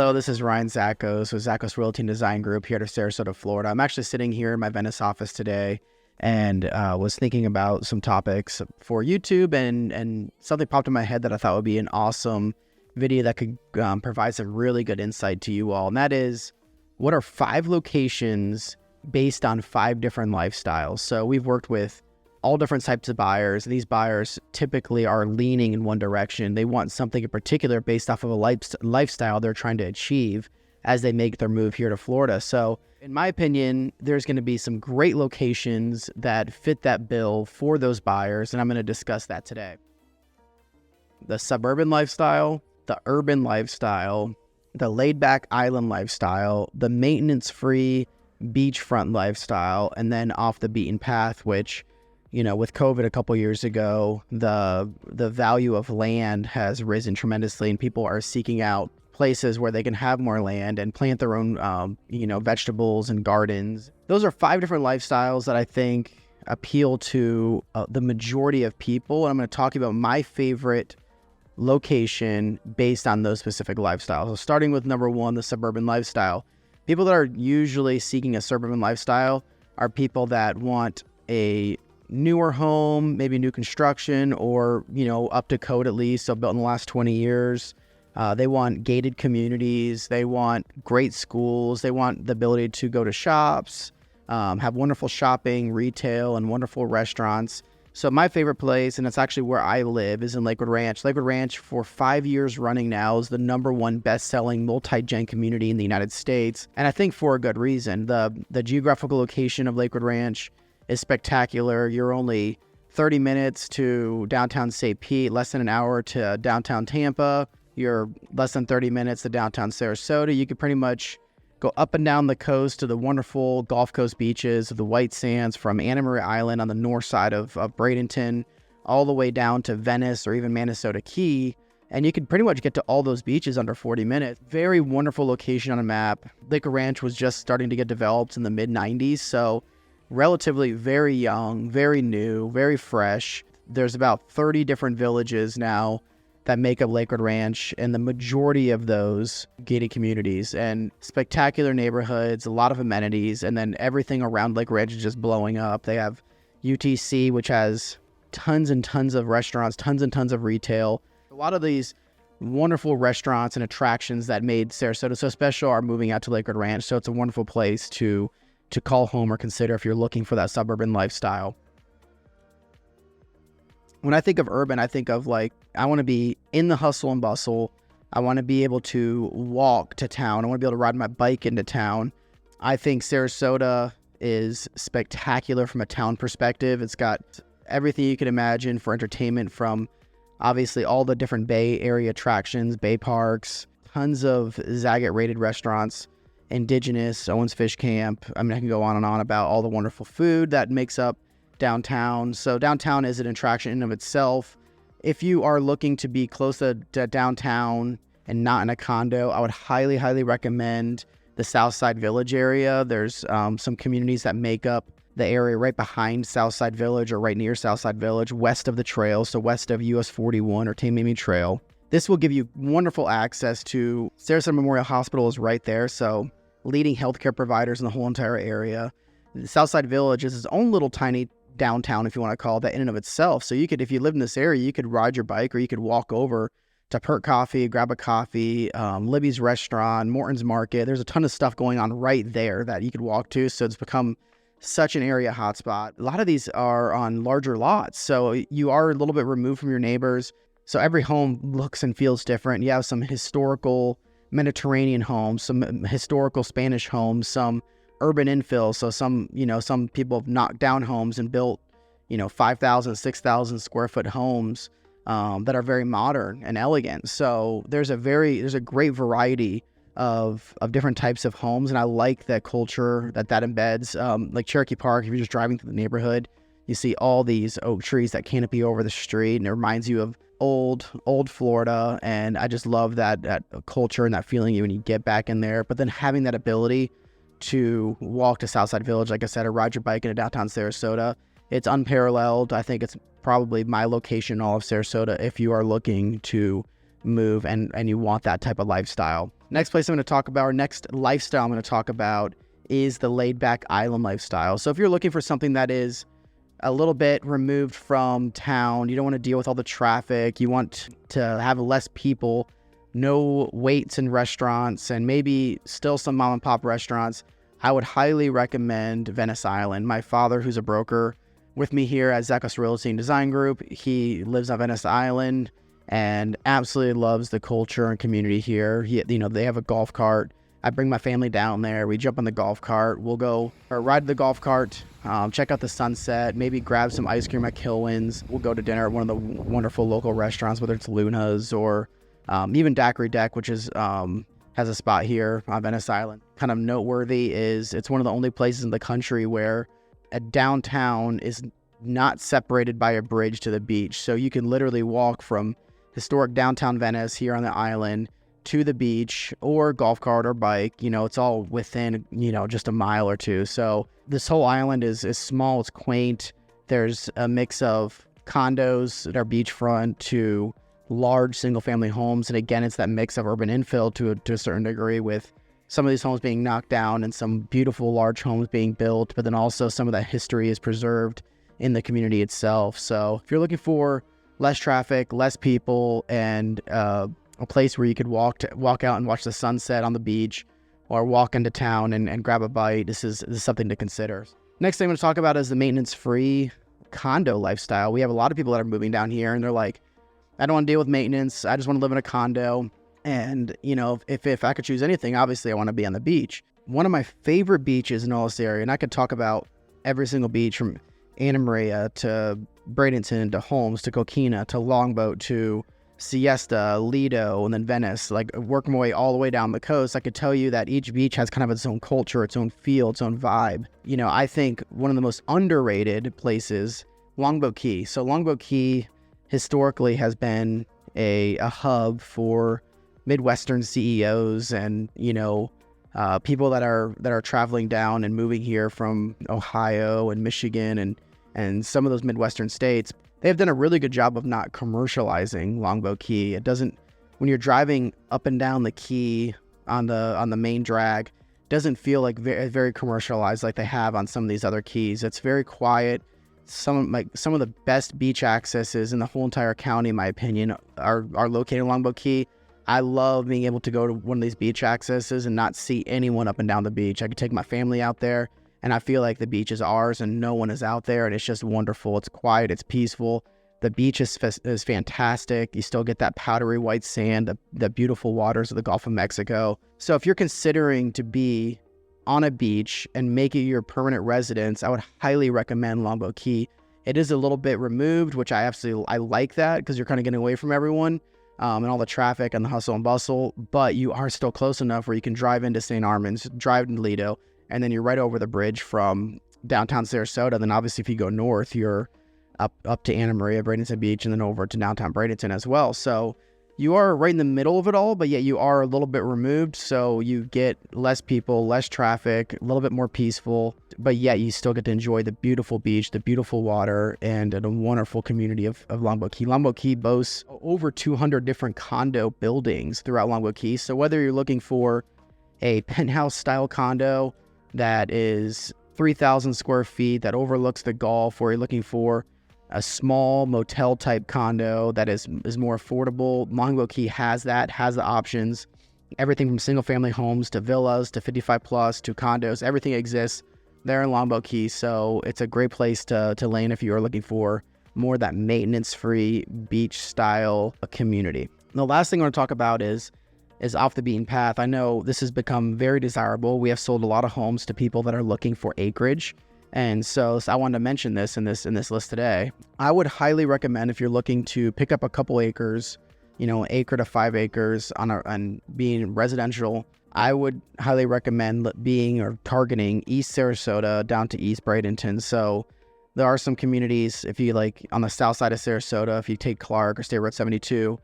Hello, this is Ryan Zachos with Zachos Realty Design Group here to Sarasota, Florida. I'm actually sitting here in my Venice office today and was thinking about some topics for YouTube and something popped in my head that I thought would be an awesome video that could provide some really good insight to you all. And that is, what are 5 locations based on 5 different lifestyles? So we've worked with all different types of buyers. These buyers typically are leaning in one direction. They want something in particular based off of a lifestyle they're trying to achieve as they make their move here to Florida. So in my opinion, there's going to be some great locations that fit that bill for those buyers, and I'm going to discuss that today. The suburban lifestyle, the urban lifestyle, the laid-back island lifestyle, the maintenance-free beachfront lifestyle, and then off the beaten path, which, you know, with COVID a couple years ago, the value of land has risen tremendously, and people are seeking out places where they can have more land and plant their own, vegetables and gardens. Those are 5 different lifestyles that I think appeal to the majority of people. And I'm going to talk about my favorite location based on those specific lifestyles. So starting with number 1, the suburban lifestyle. People that are usually seeking a suburban lifestyle are people that want a newer home, maybe new construction, or, up to code at least, so built in the last 20 years. They want gated communities. They want great schools. They want the ability to go to shops, have wonderful shopping, retail, and wonderful restaurants. So my favorite place, and it's actually where I live, is in Lakewood Ranch. Lakewood Ranch, for 5 years running now, is the #1 best-selling multi-gen community in the United States, and I think for a good reason. The geographical location of Lakewood Ranch is spectacular. You're only 30 minutes to downtown St. Pete, less than an hour to downtown Tampa. You're less than 30 minutes to downtown Sarasota. You could pretty much go up and down the coast to the wonderful Gulf Coast beaches of the White Sands, from Anna Maria Island on the north side of Bradenton, all the way down to Venice or even Minnesota Key. And you could pretty much get to all those beaches under 40 minutes. Very wonderful location on a map. Lakewood Ranch was just starting to get developed in the mid-90s, so relatively very young, very new, very fresh. There's about 30 different villages now that make up Lakewood Ranch, and the majority of those gated communities and spectacular neighborhoods, a lot of amenities, and then everything around Lakewood Ranch is just blowing up. They have UTC, which has tons and tons of restaurants, tons and tons of retail. A lot of these wonderful restaurants and attractions that made Sarasota so special are moving out to Lakewood Ranch, so it's a wonderful place to call home or consider if you're looking for that suburban lifestyle. When I think of urban, I think of I want to be in the hustle and bustle. I want to be able to walk to town. I want to be able to ride my bike into town. I think Sarasota is spectacular from a town perspective. It's got everything you can imagine for entertainment, from obviously all the different Bay Area attractions, Bay Parks, tons of Zagat rated restaurants, Indigenous, Owens Fish Camp. I mean, I can go on and on about all the wonderful food that makes up downtown. So downtown is an attraction in of itself. If you are looking to be close to downtown and not in a condo, I would highly, highly recommend the Southside Village area. There's some communities that make up the area right behind Southside Village or right near Southside Village, west of the trail, so west of US 41 or Tamimi Trail. This will give you wonderful access to Sarasota Memorial Hospital is right there, so leading healthcare providers in the whole entire area. The Southside Village is its own little tiny downtown, if you want to call it that, in and of itself. So you could, if you live in this area, you could ride your bike or you could walk over to Pert Coffee, grab a coffee, Libby's Restaurant, Morton's Market. There's a ton of stuff going on right there that you could walk to. So it's become such an area hotspot. A lot of these are on larger lots, so you are a little bit removed from your neighbors. So every home looks and feels different. You have some historical Mediterranean homes, some historical Spanish homes, some urban infill. So some people have knocked down homes and built, 5,000, 6,000 square foot homes that are very modern and elegant. So there's a great variety of different types of homes, and I like that culture that embeds. Like Cherokee Park, if you're just driving through the neighborhood, you see all these oak trees that canopy over the street, and it reminds you of old Florida. And I just love that culture and that feeling when you get back in there. But then having that ability to walk to Southside Village, like I said, or ride your bike into downtown Sarasota, it's unparalleled. I think it's probably my location in all of Sarasota if you are looking to move and you want that type of lifestyle. Next place I'm going to talk about, or next lifestyle I'm going to talk about, is the laid back island lifestyle. So if you're looking for something that is a little bit removed from town, you don't want to deal with all the traffic, you want to have less people, no waits in restaurants, and maybe still some mom and pop restaurants, I would highly recommend Venice Island. My father, who's a broker with me here at Zachos Realty Design Group, he lives on Venice Island and absolutely loves the culture and community here. They have a golf cart. I bring my family down there. We jump on the golf cart. We'll go or ride the golf cart, check out the sunset, maybe grab some ice cream at Kilwin's. We'll go to dinner at one of the wonderful local restaurants, whether it's Luna's or even Daiquiri Deck, which is has a spot here on Venice Island. Kind of noteworthy is it's one of the only places in the country where a downtown is not separated by a bridge to the beach. So you can literally walk from historic downtown Venice here on the island to the beach, or golf cart or bike. It's all within, just a mile or two. So this whole island is small, it's quaint. There's a mix of condos that are beachfront to large single family homes. And again, it's that mix of urban infill to a certain degree, with some of these homes being knocked down and some beautiful large homes being built, but then also some of that history is preserved in the community itself. So if you're looking for less traffic, less people, and a place where you could walk out and watch the sunset on the beach, or walk into town and grab a bite, this is something to consider. Next thing I'm going to talk about is the maintenance-free condo lifestyle. We have a lot of people that are moving down here, and they're like, I don't want to deal with maintenance. I just want to live in a condo. And, if I could choose anything, obviously I want to be on the beach. One of my favorite beaches in all this area, and I could talk about every single beach from Anna Maria to Bradenton to Holmes to Coquina to Longboat to Siesta, Lido, and then Venice, like work my way all the way down the coast. I could tell you that each beach has kind of its own culture, its own feel, its own vibe. I think one of the most underrated places, Longboat Key. So Longboat Key historically has been a hub for Midwestern CEOs and, people that are traveling down and moving here from Ohio and Michigan and some of those Midwestern states. They have done a really good job of not commercializing Longboat Key. It doesn't, when you're driving up and down the key on the main drag, doesn't feel like very commercialized like they have on some of these other keys. It's very quiet. Some of the best beach accesses in the whole entire county, in my opinion, are located in Longboat Key. I love being able to go to one of these beach accesses and not see anyone up and down the beach. I could take my family out there, and I feel like the beach is ours and no one is out there, and it's just wonderful. It's quiet, it's peaceful. The beach is fantastic. You still get that powdery white sand, the beautiful waters of the Gulf of Mexico. So if you're considering to be on a beach and make it your permanent residence, I would highly recommend Longboat Key. It is a little bit removed, which I like that, because you're kind of getting away from everyone and all the traffic and the hustle and bustle, but you are still close enough where you can drive into St. Armands, drive into Lido, and then you're right over the bridge from downtown Sarasota. Then obviously if you go north, you're up to Anna Maria, Bradenton Beach, and then over to downtown Bradenton as well. So you are right in the middle of it all, but yet you are a little bit removed. So you get less people, less traffic, a little bit more peaceful, but yet you still get to enjoy the beautiful beach, the beautiful water, and a wonderful community of Longboat Key. Longboat Key boasts over 200 different condo buildings throughout Longboat Key. So whether you're looking for a penthouse style condo that is 3,000 square feet that overlooks the Gulf, or you're looking for a small motel type condo that is more affordable, Longboat Key has the options. Everything from single family homes to villas to 55 plus to condos, everything exists there in Longboat Key. So it's a great place to land if you are looking for more of that maintenance free beach style community. And the last thing I want to talk about is off the beaten path. I know this has become very desirable. We have sold a lot of homes to people that are looking for acreage. And so I wanted to mention this in this list today. I would highly recommend, if you're looking to pick up a couple acres, an acre to 5 acres on being residential, I would highly recommend being or targeting East Sarasota down to East Bradenton. So there are some communities, if you like, on the south side of Sarasota, if you take Clark or State Road 72,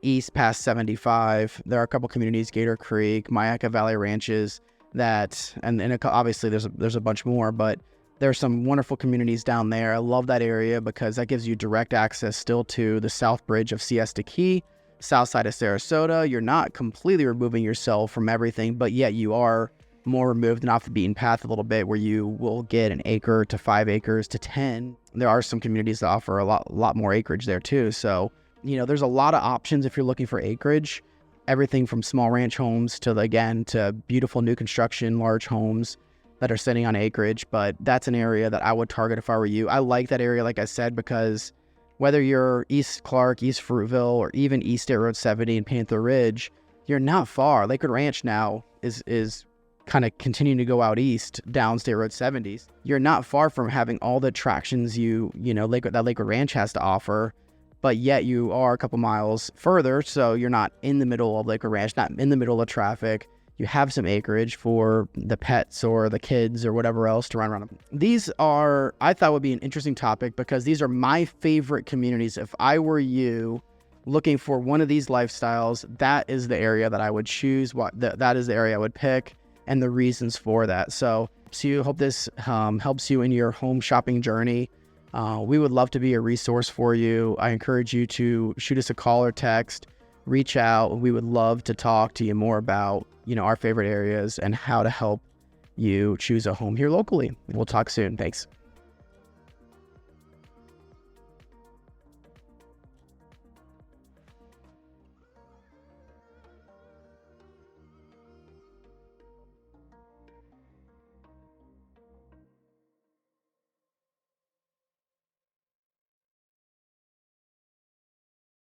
east past 75, there are a couple communities, Gator Creek, Mayaca Valley Ranches, and obviously there's a bunch more, but there's some wonderful communities down there. I love that area because that gives you direct access still to the South Bridge of Siesta Key, south side of Sarasota. You're not completely removing yourself from everything, but yet you are more removed and off the beaten path a little bit, where you will get an acre to 5 acres to 10. There are some communities that offer a lot more acreage there too. So, there's a lot of options if you're looking for acreage. Everything from small ranch homes to beautiful new construction, large homes that are sitting on acreage. But that's an area that I would target if I were you. I like that area, like I said, because whether you're East Clark, East Fruitville, or even East State Road 70 and Panther Ridge, you're not far. Lakewood Ranch now is kind of continuing to go out east down State Road 70s. You're not far from having all the attractions that Lakewood Ranch has to offer, but yet you are a couple miles further, so you're not in the middle of Lakewood Ranch, not in the middle of traffic. You have some acreage for the pets or the kids or whatever else to run around. These I thought would be an interesting topic because these are my favorite communities. If I were you looking for one of these lifestyles, that is the area that I would choose. That is the area I would pick, and the reasons for that. So hope this helps you in your home shopping journey. We would love to be a resource for you. I encourage you to shoot us a call or text, reach out. We would love to talk to you more about, our favorite areas and how to help you choose a home here locally. We'll talk soon. Thanks.